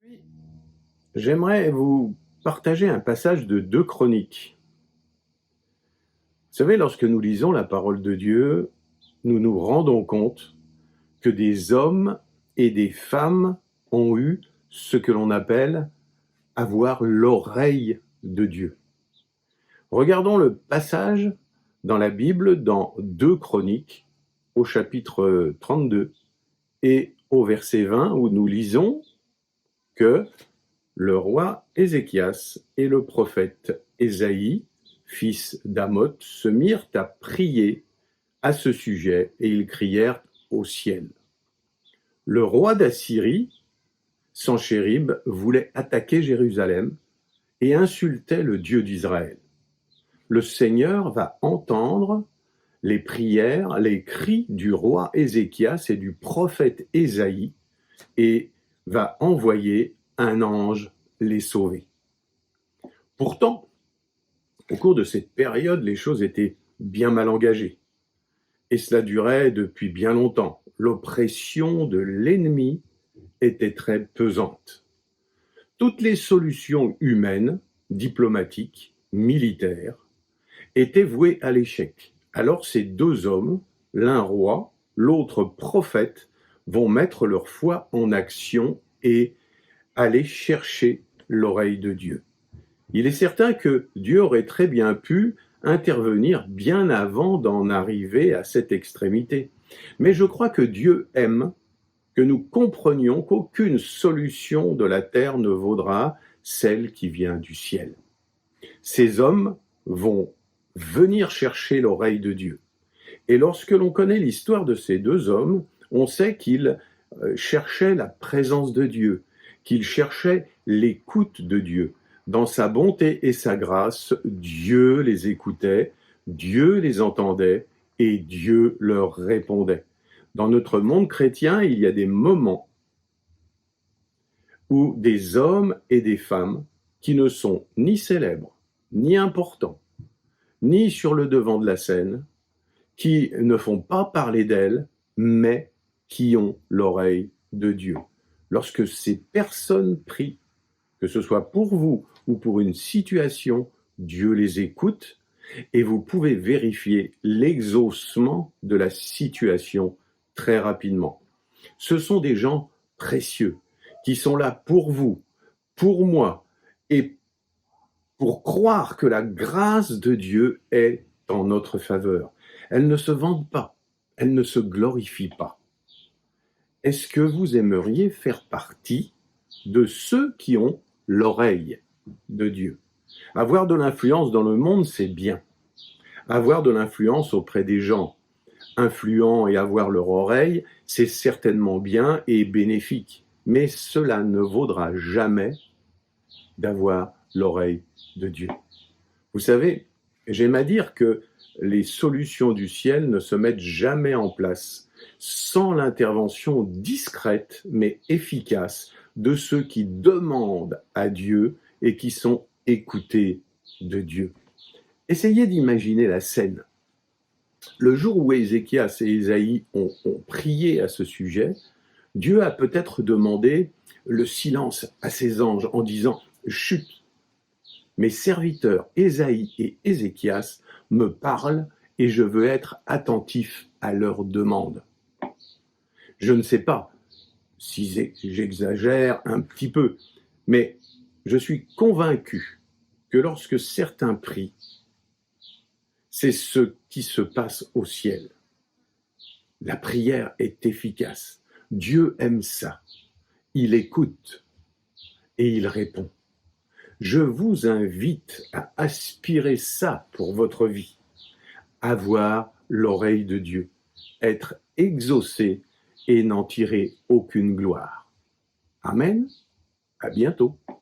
Oui, j'aimerais vous partager un passage de 2 Chroniques. Vous savez, lorsque nous lisons la parole de Dieu, nous nous rendons compte que des hommes et des femmes ont eu ce que l'on appelle avoir l'oreille de Dieu. Regardons le passage dans la Bible, dans 2 Chroniques, au chapitre 32 et au verset 20, où nous lisons que le roi Ézéchias et le prophète Ésaïe, fils d'Amoth, se mirent à prier à ce sujet et ils crièrent au ciel. Le roi d'Assyrie, Sanchérib, voulait attaquer Jérusalem et insultait le Dieu d'Israël. Le Seigneur va entendre les prières, les cris du roi Ézéchias et du prophète Ésaïe et va envoyer un ange les sauver. Pourtant, au cours de cette période, les choses étaient bien mal engagées. Et cela durait depuis bien longtemps. L'oppression de l'ennemi était très pesante. Toutes les solutions humaines, diplomatiques, militaires, étaient vouées à l'échec. Alors ces 2 hommes, l'un roi, l'autre prophète, vont mettre leur foi en action et aller chercher l'oreille de Dieu. Il est certain que Dieu aurait très bien pu intervenir bien avant d'en arriver à cette extrémité. Mais je crois que Dieu aime que nous comprenions qu'aucune solution de la terre ne vaudra celle qui vient du ciel. Ces hommes vont venir chercher l'oreille de Dieu. Et lorsque l'on connaît l'histoire de ces 2 hommes, on sait qu'ils cherchaient la présence de Dieu, qu'ils cherchaient l'écoute de Dieu. Dans sa bonté et sa grâce, Dieu les écoutait, Dieu les entendait et Dieu leur répondait. Dans notre monde chrétien, il y a des moments où des hommes et des femmes qui ne sont ni célèbres, ni importants, ni sur le devant de la scène, qui ne font pas parler d'elles, mais qui ont l'oreille de Dieu. Lorsque ces personnes prient, que ce soit pour vous ou pour une situation, Dieu les écoute et vous pouvez vérifier l'exaucement de la situation très rapidement. Ce sont des gens précieux qui sont là pour vous, pour moi, et pour croire que la grâce de Dieu est en notre faveur. Elle ne se vante pas, elle ne se glorifie pas. Est-ce que vous aimeriez faire partie de ceux qui ont l'oreille de Dieu? Avoir de l'influence dans le monde, c'est bien. Avoir de l'influence auprès des gens influents et avoir leur oreille, c'est certainement bien et bénéfique. Mais cela ne vaudra jamais d'avoir l'oreille de Dieu. Vous savez, j'aime à dire que les solutions du ciel ne se mettent jamais en place sans l'intervention discrète mais efficace de ceux qui demandent à Dieu et qui sont écoutés de Dieu. Essayez d'imaginer la scène. Le jour où Ézéchias et Ésaïe ont prié à ce sujet, Dieu a peut-être demandé le silence à ses anges en disant « Chut ! Mes serviteurs Ésaïe et Ézéchias me parlent et je veux être attentif à leurs demandes. » Je ne sais pas si j'exagère un petit peu, mais je suis convaincu que lorsque certains prient, c'est ce qui se passe au ciel. La prière est efficace. Dieu aime ça. Il écoute et il répond. Je vous invite à aspirer ça pour votre vie. Avoir l'oreille de Dieu, être exaucé et n'en tirer aucune gloire. Amen. À bientôt.